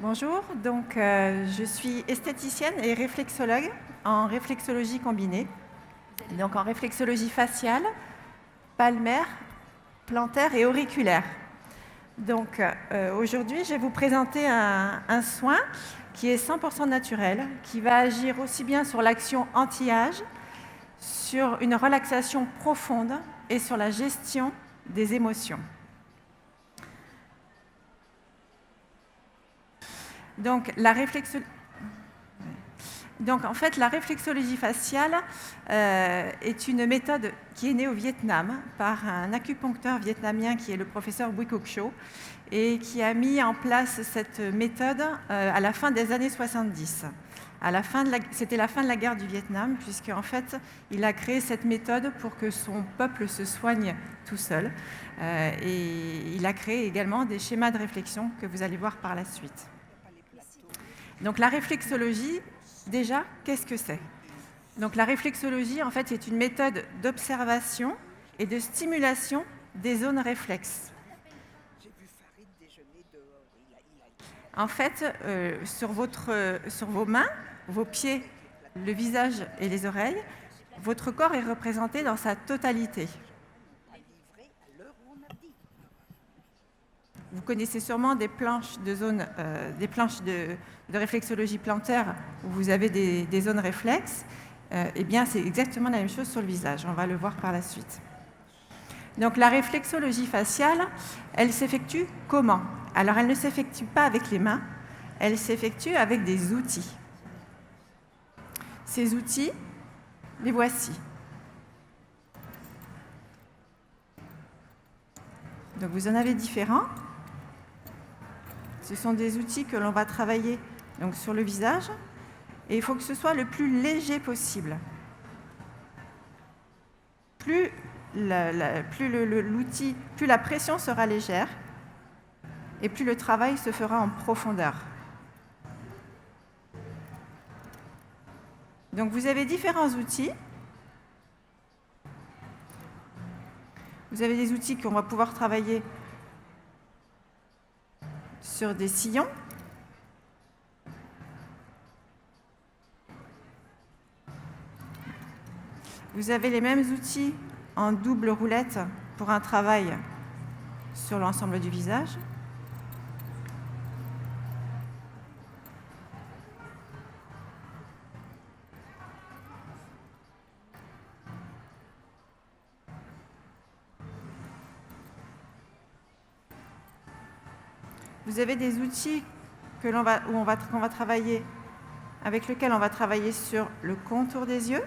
Bonjour, je suis esthéticienne et réflexologue en réflexologie combinée, donc en réflexologie faciale, palmaire, plantaire et auriculaire. Aujourd'hui, je vais vous présenter un soin qui est 100% naturel, qui va agir aussi bien sur l'action anti-âge, sur une relaxation profonde et sur la gestion des émotions. La réflexologie faciale est une méthode qui est née au Vietnam par un acupuncteur vietnamien qui est le professeur Bui Cúc Cho et qui a mis en place cette méthode à la fin des années 70. C'était la fin de la guerre du Vietnam, puisqu'en fait, il a créé cette méthode pour que son peuple se soigne tout seul. Et il a créé également des schémas de réflexion que vous allez voir par la suite. Donc la réflexologie, déjà, qu'est-ce que c'est ? Donc la réflexologie, en fait, est une méthode d'observation et de stimulation des zones réflexes. En fait, sur vos mains, vos pieds, le visage et les oreilles, votre corps est représenté dans sa totalité. Vous connaissez sûrement des planches de réflexologie plantaire où vous avez des zones réflexes. Eh bien, c'est exactement la même chose sur le visage. On va le voir par la suite. Donc, la réflexologie faciale, elle s'effectue comment ? Alors, elle ne s'effectue pas avec les mains, elle s'effectue avec des outils. Ces outils, les voici. Donc, vous en avez différents. Ce sont des outils que l'on va travailler donc, sur le visage et il faut que ce soit le plus léger possible. Plus la pression sera légère et plus le travail se fera en profondeur. Donc vous avez différents outils. Vous avez des outils qu'on va pouvoir travailler sur des sillons. Vous avez les mêmes outils en double roulette pour un travail sur l'ensemble du visage. Vous avez des outils qu'on va travailler, avec lesquels on va travailler sur le contour des yeux.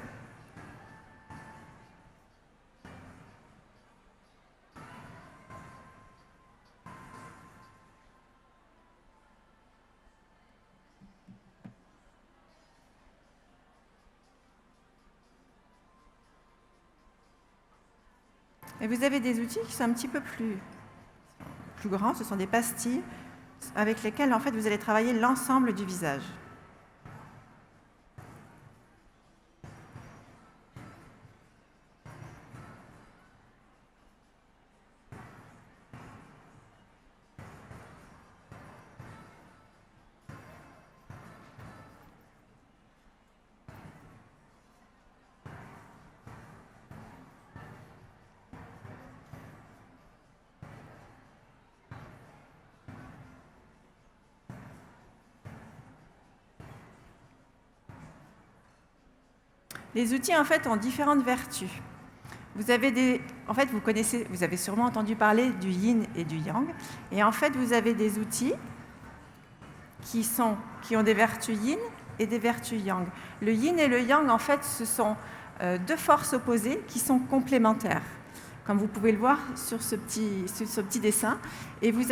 Et vous avez des outils qui sont un petit peu plus grands, ce sont des pastilles avec lesquelles en fait, vous allez travailler l'ensemble du visage. Les outils, en fait, ont différentes vertus. Vous avez sûrement entendu parler du yin et du yang. Et en fait, vous avez des outils qui ont des vertus yin et des vertus yang. Le yin et le yang, en fait, ce sont deux forces opposées qui sont complémentaires, comme vous pouvez le voir sur ce petit dessin. Et vous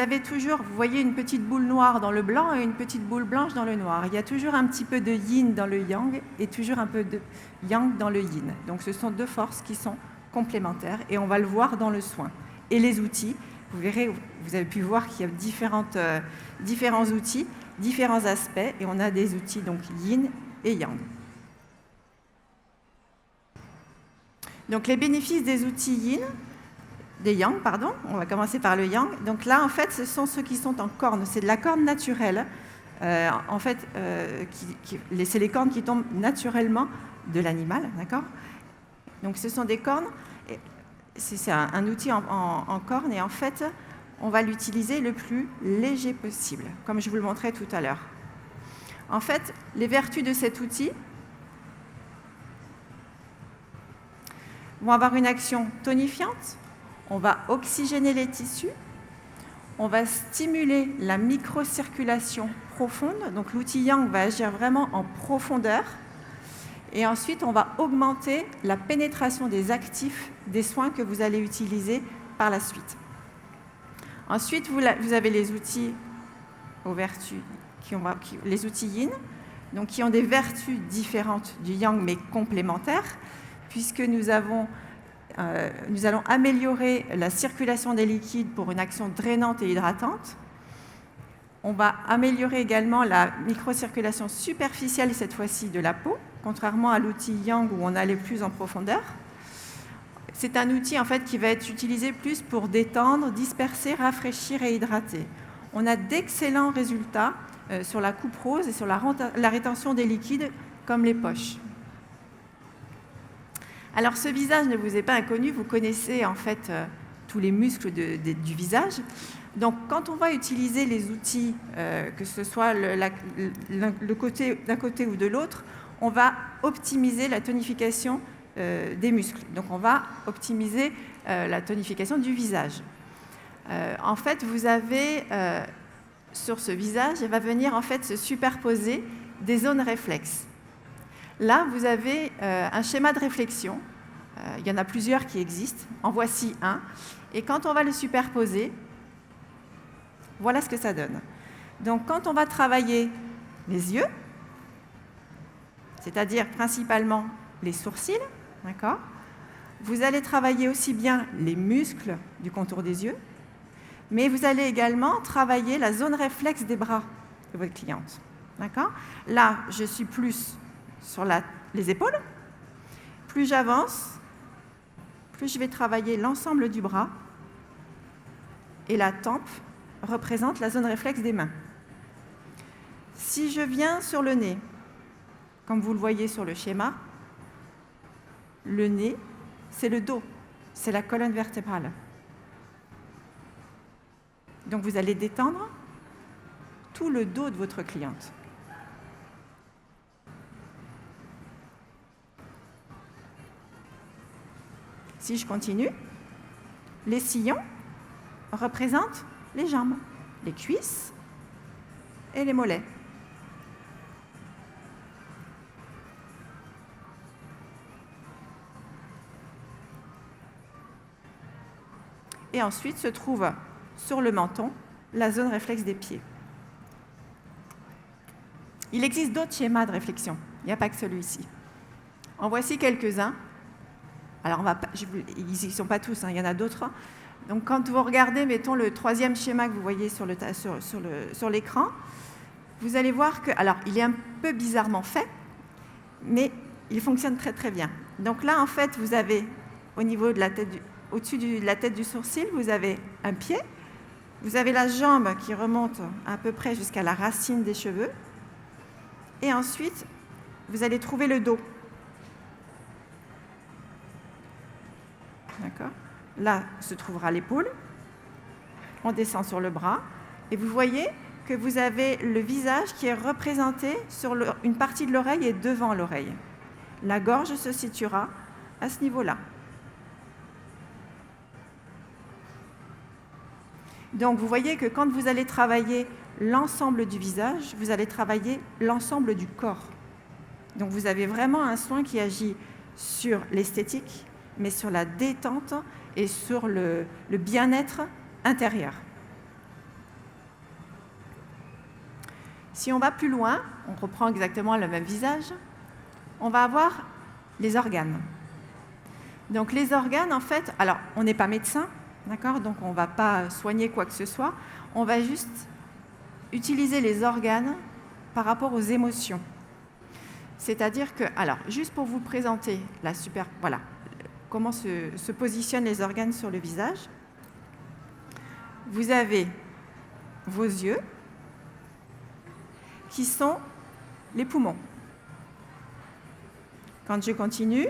voyez une petite boule noire dans le blanc et une petite boule blanche dans le noir. Il y a toujours un petit peu de yin dans le yang et toujours un peu de yang dans le yin. Donc ce sont deux forces qui sont complémentaires et on va le voir dans le soin. Et les outils, vous verrez, vous avez pu voir qu'il y a différents outils, différents aspects, et on a des outils donc yin et yang. Donc les bénéfices des outils yang, on va commencer par le yang. Donc là, en fait, ce sont ceux qui sont en corne. C'est de la corne naturelle en fait, c'est les cornes qui tombent naturellement de l'animal, d'accord? Donc ce sont des cornes, c'est un outil en corne, et en fait, on va l'utiliser le plus léger possible, comme je vous le montrais tout à l'heure. En fait, les vertus de cet outil vont avoir une action tonifiante, on va oxygéner les tissus, on va stimuler la microcirculation profonde, donc l'outil Yang va agir vraiment en profondeur, et ensuite on va augmenter la pénétration des actifs des soins que vous allez utiliser par la suite. Ensuite, vous avez les outils aux vertus, les outils Yin, donc qui ont des vertus différentes du Yang mais complémentaires, puisque nous allons améliorer la circulation des liquides pour une action drainante et hydratante. On va améliorer également la microcirculation superficielle, cette fois-ci de la peau, contrairement à l'outil Yang où on allait plus en profondeur. C'est un outil en fait qui va être utilisé plus pour détendre, disperser, rafraîchir et hydrater. On a d'excellents résultats sur la coupe rose et sur la rétention des liquides, comme les poches. Alors ce visage ne vous est pas inconnu, vous connaissez en fait tous les muscles du visage. Donc quand on va utiliser les outils, que ce soit le côté d'un côté ou de l'autre, on va optimiser la tonification des muscles. Donc on va optimiser la tonification du visage. En fait, vous avez sur ce visage, il va venir en fait se superposer des zones réflexes. Là, vous avez un schéma de réflexion. Il y en a plusieurs qui existent. En voici un. Et quand on va le superposer, voilà ce que ça donne. Donc, quand on va travailler les yeux, c'est-à-dire principalement les sourcils, d'accord, vous allez travailler aussi bien les muscles du contour des yeux, mais vous allez également travailler la zone réflexe des bras de votre cliente. D'accord ? Là, je suis plus sur les épaules. Plus j'avance, plus je vais travailler l'ensemble du bras. Et la tempe représente la zone réflexe des mains. Si je viens sur le nez, comme vous le voyez sur le schéma, le nez, c'est le dos, c'est la colonne vertébrale. Donc vous allez détendre tout le dos de votre cliente. Si je continue, les sillons représentent les jambes, les cuisses et les mollets. Et ensuite se trouve sur le menton la zone réflexe des pieds. Il existe d'autres schémas de réflexion, il n'y a pas que celui-ci. En voici quelques-uns. Alors, ils n'y sont pas tous, il y en a d'autres. Donc, quand vous regardez, mettons, le troisième schéma que vous voyez sur l'écran, vous allez voir que, alors, il est un peu bizarrement fait, mais il fonctionne très, très bien. Donc là, en fait, vous avez, au niveau de la tête, au-dessus de la tête du sourcil, vous avez un pied, vous avez la jambe qui remonte à peu près jusqu'à la racine des cheveux, et ensuite, vous allez trouver le dos. D'accord ? Là se trouvera l'épaule. On descend sur le bras. Et vous voyez que vous avez le visage qui est représenté sur une partie de l'oreille et devant l'oreille. La gorge se situera à ce niveau-là. Donc vous voyez que quand vous allez travailler l'ensemble du visage, vous allez travailler l'ensemble du corps. Donc vous avez vraiment un soin qui agit sur l'esthétique, mais sur la détente et sur le bien-être intérieur. Si on va plus loin, on reprend exactement le même visage, on va avoir les organes. Donc les organes, en fait, alors on n'est pas médecin, d'accord ? Donc on ne va pas soigner quoi que ce soit, on va juste utiliser les organes par rapport aux émotions. C'est-à-dire que, alors, juste pour vous présenter voilà, comment se positionnent les organes sur le visage. Vous avez vos yeux, qui sont les poumons. Quand je continue,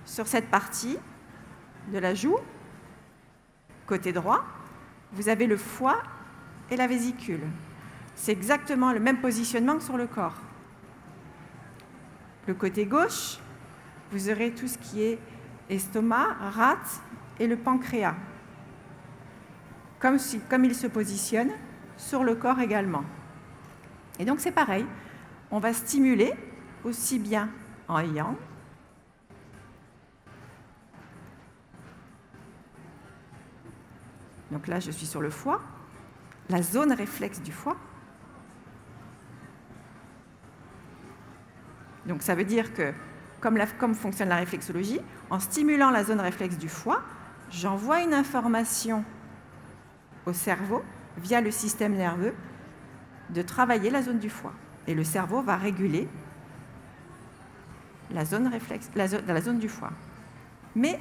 sur cette partie de la joue, côté droit, vous avez le foie et la vésicule. C'est exactement le même positionnement que sur le corps. Le côté gauche, vous aurez tout ce qui est estomac, rate et le pancréas. Comme il se positionne sur le corps également. Et donc c'est pareil, on va stimuler aussi bien en yang. Donc là, je suis sur le foie, la zone réflexe du foie. Donc ça veut dire que, comme fonctionne la réflexologie, en stimulant la zone réflexe du foie, j'envoie une information au cerveau, via le système nerveux, de travailler la zone du foie. Et le cerveau va réguler la zone réflexe, la zone du foie. Mais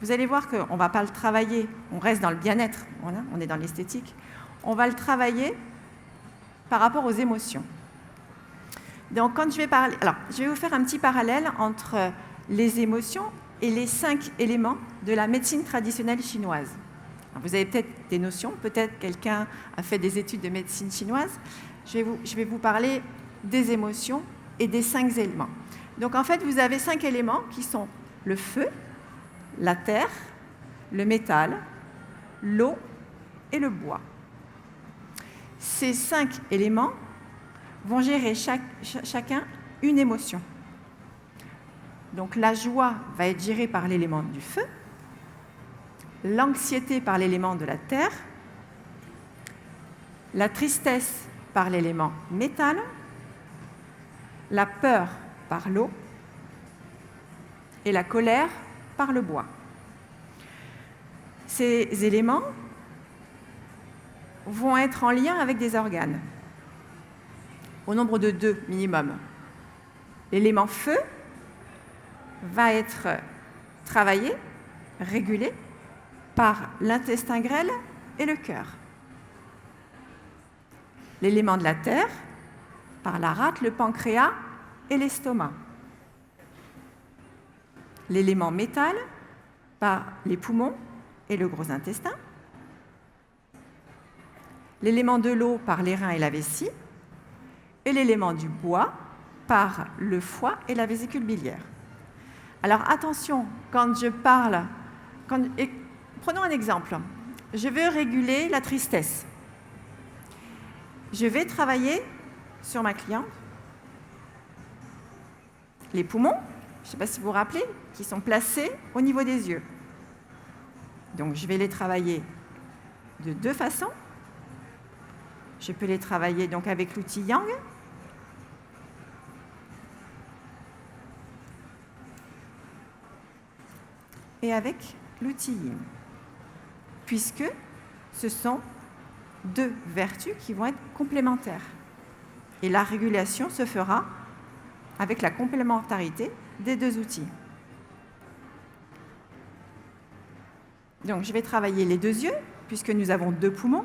vous allez voir qu'on ne va pas le travailler, on reste dans le bien-être, voilà, on est dans l'esthétique, on va le travailler par rapport aux émotions. Donc quand je vais parler, alors je vais vous faire un petit parallèle entre les émotions et les 5 éléments de la médecine traditionnelle chinoise. Alors, vous avez peut-être des notions, peut-être quelqu'un a fait des études de médecine chinoise. Je vais vous parler des émotions et des 5 éléments. Donc en fait, vous avez 5 éléments qui sont le feu, la terre, le métal, l'eau et le bois. Ces 5 éléments vont gérer chacun une émotion. Donc la joie va être gérée par l'élément du feu, l'anxiété par l'élément de la terre, la tristesse par l'élément métal, la peur par l'eau et la colère par le bois. Ces éléments vont être en lien avec des organes, au nombre de 2 minimum. L'élément feu va être travaillé, régulé par l'intestin grêle et le cœur. L'élément de la terre par la rate, le pancréas et l'estomac. L'élément métal par les poumons et le gros intestin. L'élément de l'eau par les reins et la vessie. Et l'élément du bois par le foie et la vésicule biliaire. Alors attention, quand je parle, prenons un exemple. Je veux réguler la tristesse. Je vais travailler sur ma cliente les poumons, je ne sais pas si vous vous rappelez, qui sont placés au niveau des yeux. Donc je vais les travailler de 2 façons. Je peux les travailler donc avec l'outil Yang. Et avec l'outil Yin. Puisque ce sont 2 vertus qui vont être complémentaires. Et la régulation se fera avec la complémentarité des 2 outils. Donc je vais travailler les 2 yeux, puisque nous avons 2 poumons,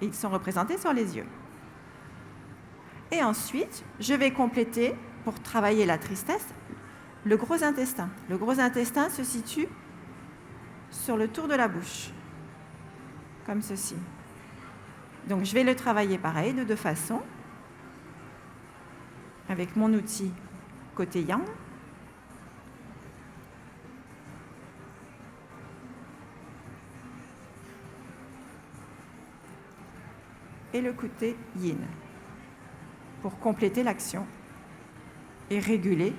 et ils sont représentés sur les yeux. Et ensuite, je vais compléter, pour travailler la tristesse, le gros intestin. Le gros intestin se situe sur le tour de la bouche, comme ceci. Donc je vais le travailler pareil, de 2 façons, avec mon outil côté Yang. Et le côté Yin, pour compléter l'action et réguler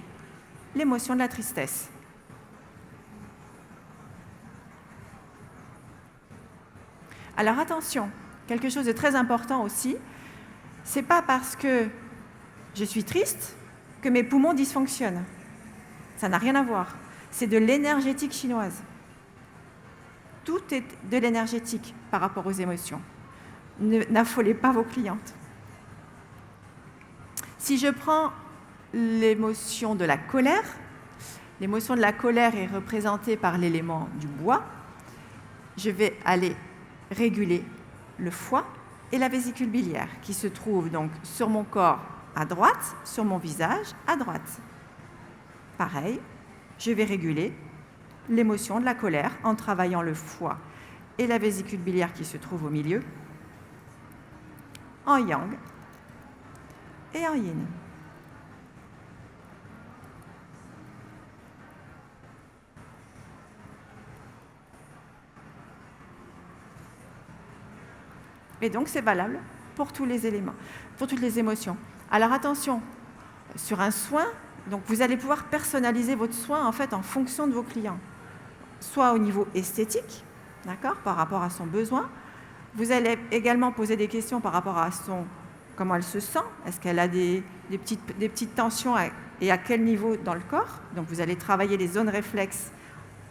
l'émotion de la tristesse. Alors attention, quelque chose de très important aussi, c'est pas parce que je suis triste que mes poumons dysfonctionnent. Ça n'a rien à voir. C'est de l'énergétique chinoise. Tout est de l'énergétique par rapport aux émotions. N'affolez pas vos clientes. Si je prends l'émotion de la colère est représentée par l'élément du bois. Je vais aller réguler le foie et la vésicule biliaire, qui se trouve donc sur mon corps à droite, sur mon visage à droite. Pareil, je vais réguler l'émotion de la colère en travaillant le foie et la vésicule biliaire qui se trouve au milieu, en yang et en yin. Et donc, c'est valable pour tous les éléments, pour toutes les émotions. Alors attention, sur un soin, donc vous allez pouvoir personnaliser votre soin en fait en fonction de vos clients, soit au niveau esthétique, d'accord, par rapport à son besoin. Vous allez également poser des questions par rapport à comment elle se sent, est-ce qu'elle a des petites tensions et à quel niveau dans le corps. Donc vous allez travailler les zones réflexes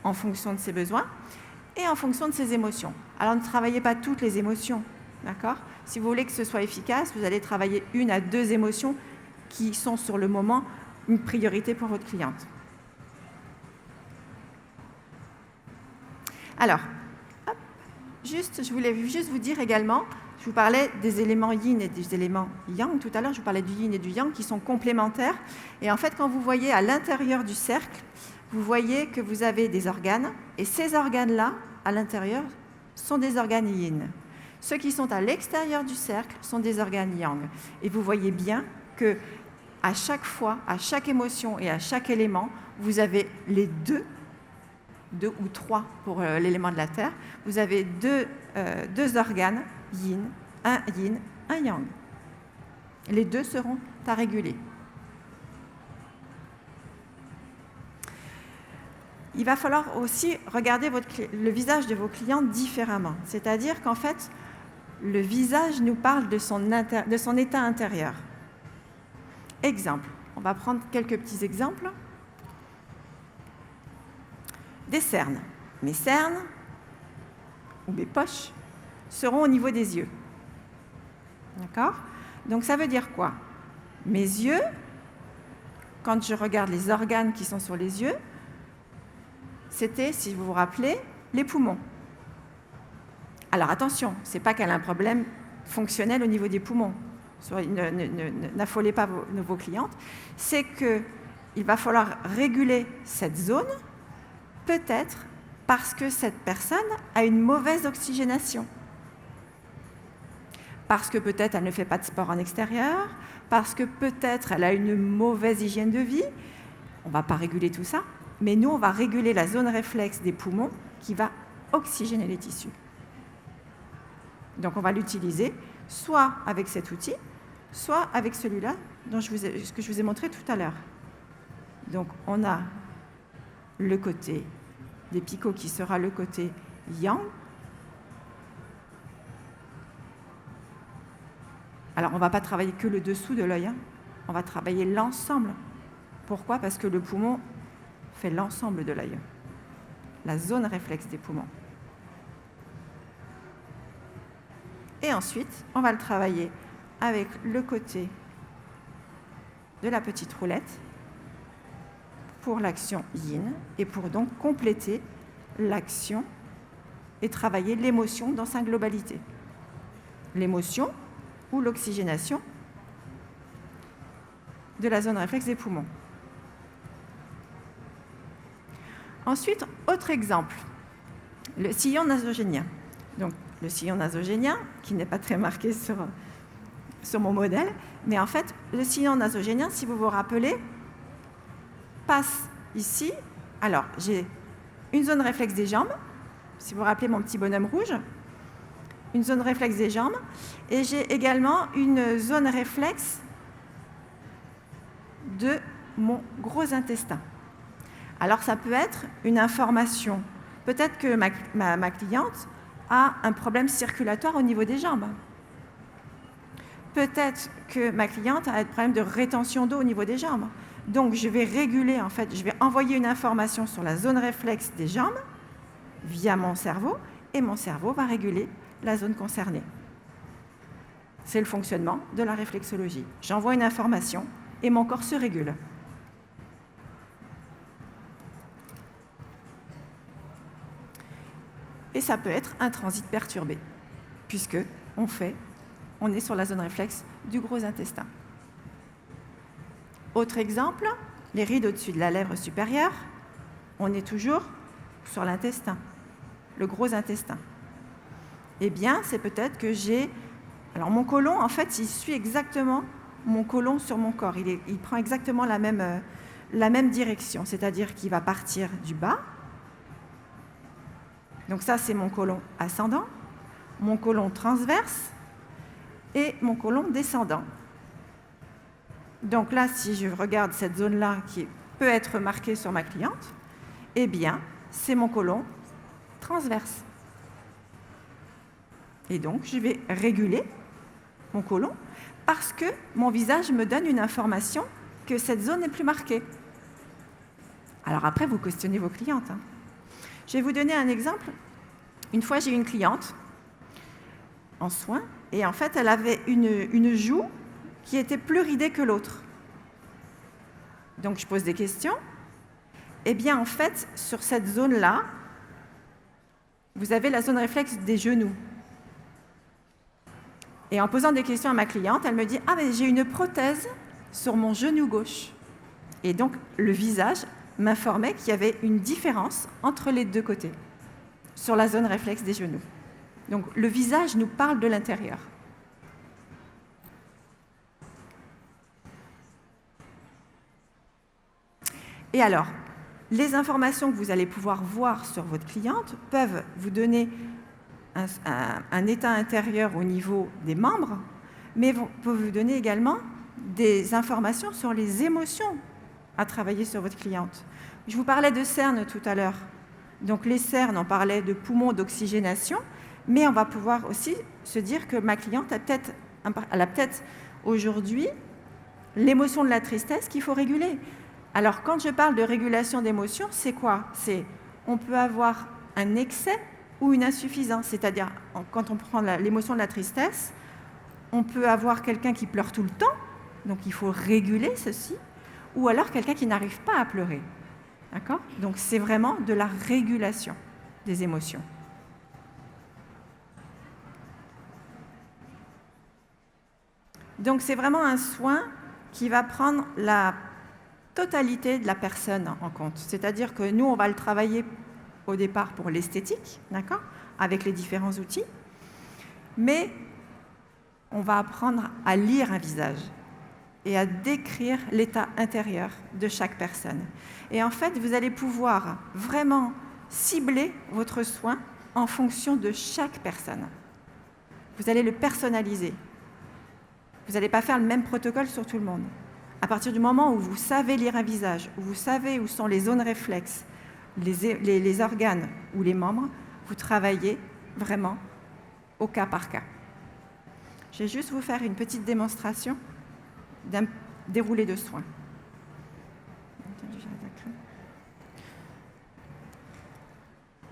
en fonction de ses besoins et en fonction de ses émotions. Alors ne travaillez pas toutes les émotions, d'accord ? Si vous voulez que ce soit efficace, vous allez travailler 1 à 2 émotions qui sont sur le moment une priorité pour votre cliente. Alors, je voulais juste vous dire également, je vous parlais des éléments yin et des éléments yang. Tout à l'heure, je vous parlais du yin et du yang qui sont complémentaires. Et en fait, quand vous voyez à l'intérieur du cercle, vous voyez que vous avez des organes. Et ces organes-là, à l'intérieur, sont des organes yin. Ceux qui sont à l'extérieur du cercle sont des organes yang. Et vous voyez bien que à chaque fois, à chaque émotion et à chaque élément, vous avez les deux ou 3 pour l'élément de la Terre, vous avez deux organes, yin, un yang. Les 2 seront à réguler. Il va falloir aussi regarder le visage de vos clients différemment. C'est-à-dire qu'en fait, le visage nous parle de son état intérieur. Exemple, on va prendre quelques petits exemples. Des cernes. Mes cernes, ou mes poches, seront au niveau des yeux. D'accord ? Donc ça veut dire quoi ? Mes yeux, quand je regarde les organes qui sont sur les yeux, c'était, si vous vous rappelez, les poumons. Alors attention, ce n'est pas qu'elle a un problème fonctionnel au niveau des poumons. N'affolez pas vos clientes. C'est qu'il va falloir réguler cette zone, peut-être parce que cette personne a une mauvaise oxygénation. Parce que peut-être elle ne fait pas de sport en extérieur, parce que peut-être elle a une mauvaise hygiène de vie. On ne va pas réguler tout ça, mais nous, on va réguler la zone réflexe des poumons qui va oxygéner les tissus. Donc on va l'utiliser soit avec cet outil, soit avec celui-là, que je vous ai montré tout à l'heure. Donc on a le côté des picots qui sera le côté yang. Alors on ne va pas travailler que le dessous de l'œil, on va travailler l'ensemble. Pourquoi ? Parce que le poumon fait l'ensemble de l'œil, la zone réflexe des poumons. Et ensuite, on va le travailler avec le côté de la petite roulette pour l'action yin et pour donc compléter l'action et travailler l'émotion dans sa globalité. L'émotion ou l'oxygénation de la zone réflexe des poumons. Ensuite, autre exemple, le sillon nasogénien. Donc, le sillon nasogénien, qui n'est pas très marqué sur mon modèle, mais en fait, le sillon nasogénien, si vous vous rappelez, passe ici. Alors, j'ai une zone réflexe des jambes, si vous vous rappelez mon petit bonhomme rouge, une zone réflexe des jambes, et j'ai également une zone réflexe de mon gros intestin. Alors, ça peut être une information. Peut-être que ma cliente a un problème circulatoire au niveau des jambes. Peut-être que ma cliente a un problème de rétention d'eau au niveau des jambes. Donc, je vais réguler, en fait, je vais envoyer une information sur la zone réflexe des jambes via mon cerveau, et mon cerveau va réguler la zone concernée. C'est le fonctionnement de la réflexologie. J'envoie une information et mon corps se régule. Et ça peut être un transit perturbé, puisque on fait on est sur la zone réflexe du gros intestin. Autre exemple, les rides au-dessus de la lèvre supérieure, on est toujours sur l'intestin, le gros intestin. Eh bien, c'est peut-être que j'ai... Alors, mon côlon, en fait, il suit exactement mon côlon sur mon corps. Il prend exactement la même direction, c'est-à-dire qu'il va partir du bas. Donc ça, c'est mon côlon ascendant, mon côlon transverse et mon côlon descendant. Donc là, si je regarde cette zone-là qui peut être marquée sur ma cliente, eh bien, c'est mon côlon transverse. Et donc, je vais réguler mon côlon parce que mon visage me donne une information que cette zone n'est plus marquée. Alors après, vous questionnez vos clientes. Je vais vous donner un exemple. Une fois, j'ai eu une cliente en soins et en fait, elle avait une joue qui était plus ridée que l'autre. Donc, je pose des questions. Eh bien, en fait, sur cette zone-là, vous avez la zone réflexe des genoux. Et en posant des questions à ma cliente, elle me dit « Ah, mais j'ai une prothèse sur mon genou gauche. » Et donc, le visage m'informait qu'il y avait une différence entre les deux côtés, sur la zone réflexe des genoux. Donc, le visage nous parle de l'intérieur. Et alors, les informations que vous allez pouvoir voir sur votre cliente peuvent vous donner un état intérieur au niveau des membres, mais peuvent vous donner également des informations sur les émotions à travailler sur votre cliente. Je vous parlais de cernes tout à l'heure. Donc les cernes, on parlait de poumons, d'oxygénation, mais on va pouvoir aussi se dire que ma cliente elle a peut-être aujourd'hui l'émotion de la tristesse qu'il faut réguler. Alors quand je parle de régulation d'émotions, c'est quoi? On peut avoir un excès ou une insuffisance, c'est-à-dire quand on prend l'émotion de la tristesse, on peut avoir quelqu'un qui pleure tout le temps, donc il faut réguler ceci, ou alors quelqu'un qui n'arrive pas à pleurer. D'accord? Donc c'est vraiment de la régulation des émotions. Donc c'est vraiment un soin qui va prendre la totalité de la personne en compte. C'est-à-dire que nous, on va le travailler au départ pour l'esthétique, d'accord, avec les différents outils, mais on va apprendre à lire un visage et à décrire l'état intérieur de chaque personne. Et en fait, vous allez pouvoir vraiment cibler votre soin en fonction de chaque personne. Vous allez le personnaliser. Vous n'allez pas faire le même protocole sur tout le monde. À partir du moment où vous savez lire un visage, où vous savez où sont les zones réflexes, les organes ou les membres, vous travaillez vraiment au cas par cas. Je vais juste vous faire une petite démonstration d'un déroulé de soins.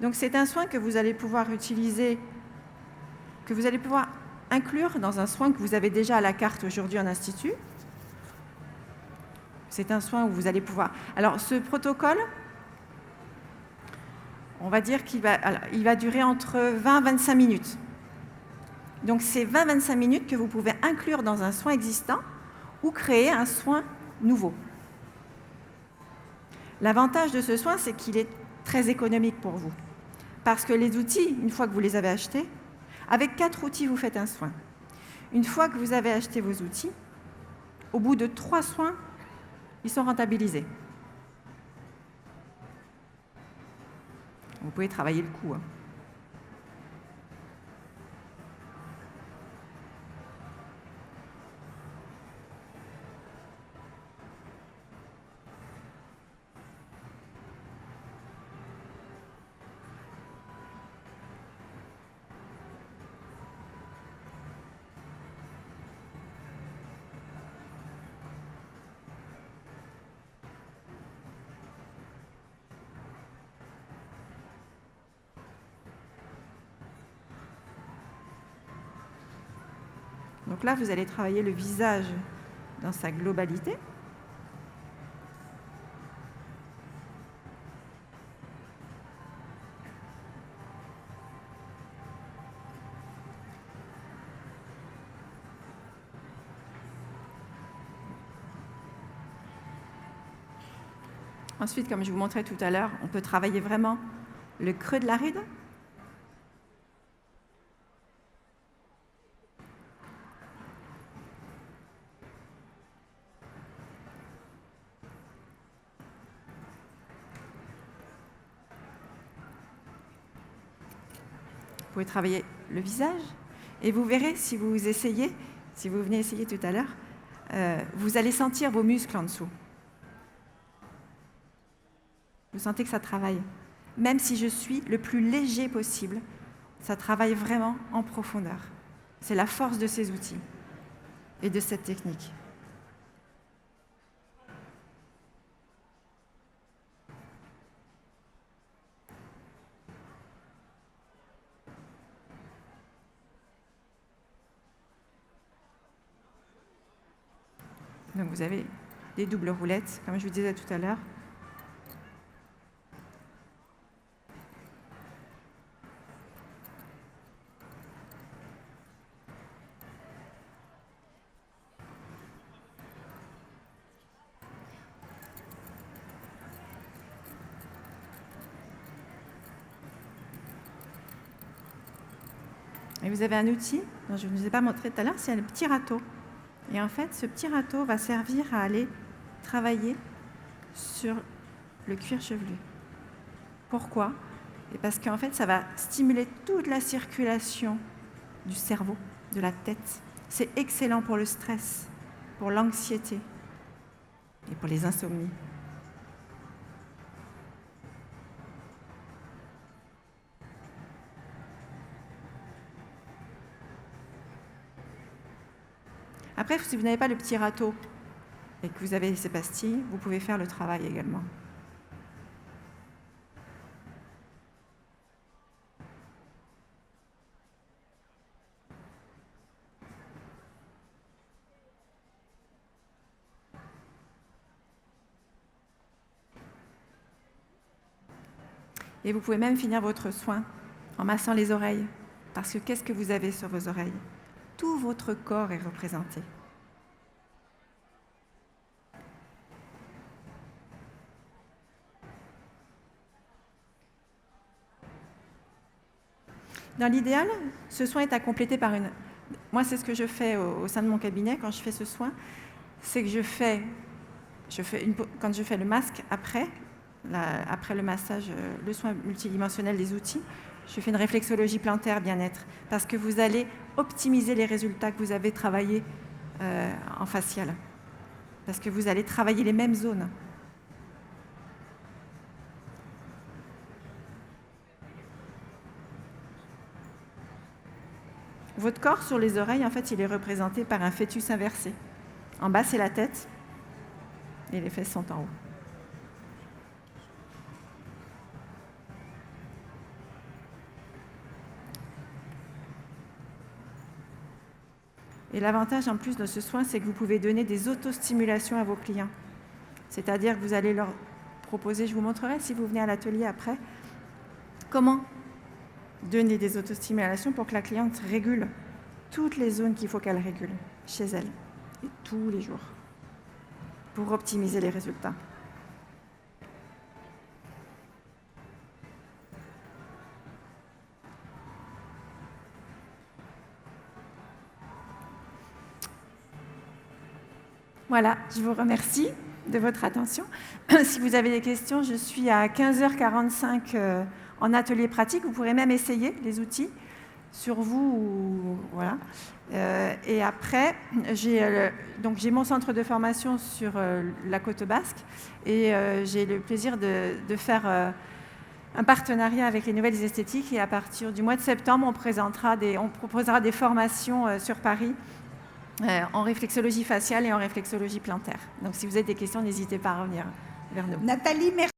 Donc c'est un soin que vous allez pouvoir utiliser, que vous allez pouvoir inclure dans un soin que vous avez déjà à la carte aujourd'hui en institut. C'est un soin où vous allez pouvoir... Alors ce protocole, on va dire qu'il va durer entre 20 et 25 minutes. Donc c'est 20-25 minutes que vous pouvez inclure dans un soin existant ou créer un soin nouveau. L'avantage de ce soin, c'est qu'il est très économique pour vous. Parce que les outils, une fois que vous les avez achetés, avec 4 outils, vous faites un soin. Une fois que vous avez acheté vos outils, au bout de 3 soins, ils sont rentabilisés. Vous pouvez travailler le coût. Donc là, vous allez travailler le visage dans sa globalité. Ensuite, comme je vous montrais tout à l'heure, on peut travailler vraiment le creux de la ride. Vous pouvez travailler le visage et vous verrez si vous essayez, si vous venez essayer tout à l'heure, vous allez sentir vos muscles en dessous. Vous sentez que ça travaille. Même si je suis le plus léger possible, ça travaille vraiment en profondeur. C'est la force de ces outils et de cette technique. Donc vous avez des doubles roulettes, comme je vous disais tout à l'heure. Et vous avez un outil dont je ne vous ai pas montré tout à l'heure, c'est le petit râteau. Et en fait, ce petit râteau va servir à aller travailler sur le cuir chevelu. Pourquoi ? Et parce qu'en fait, ça va stimuler toute la circulation du cerveau, de la tête. C'est excellent pour le stress, pour l'anxiété et pour les insomnies. Après, si vous n'avez pas le petit râteau et que vous avez ces pastilles, vous pouvez faire le travail également. Et vous pouvez même finir votre soin en massant les oreilles. Parce que qu'est-ce que vous avez sur vos oreilles ? Tout votre corps est représenté. Dans l'idéal, ce soin est à compléter par une... Moi, c'est ce que je fais au sein de mon cabinet quand je fais ce soin. C'est que quand je fais le masque après le massage, le soin multidimensionnel des outils, je fais une réflexologie plantaire bien-être, parce que vous allez optimiser les résultats que vous avez travaillés en facial, parce que vous allez travailler les mêmes zones. Votre corps sur les oreilles, en fait, il est représenté par un fœtus inversé. En bas, c'est la tête, et les fesses sont en haut. Et l'avantage en plus de ce soin, c'est que vous pouvez donner des autostimulations à vos clients. C'est-à-dire que vous allez leur proposer, je vous montrerai si vous venez à l'atelier après, comment donner des autostimulations pour que la cliente régule toutes les zones qu'il faut qu'elle régule chez elle, et tous les jours, pour optimiser les résultats. Voilà, je vous remercie de votre attention. Si vous avez des questions, je suis à 15h45 en atelier pratique. Vous pourrez même essayer les outils sur vous. Voilà. Et après, j'ai mon centre de formation sur la côte basque et j'ai le plaisir de faire un partenariat avec les Nouvelles Esthétiques. Et à partir du mois de septembre, on proposera des formations sur Paris en réflexologie faciale et en réflexologie plantaire. Donc si vous avez des questions, n'hésitez pas à revenir vers nous. Nathalie, merci.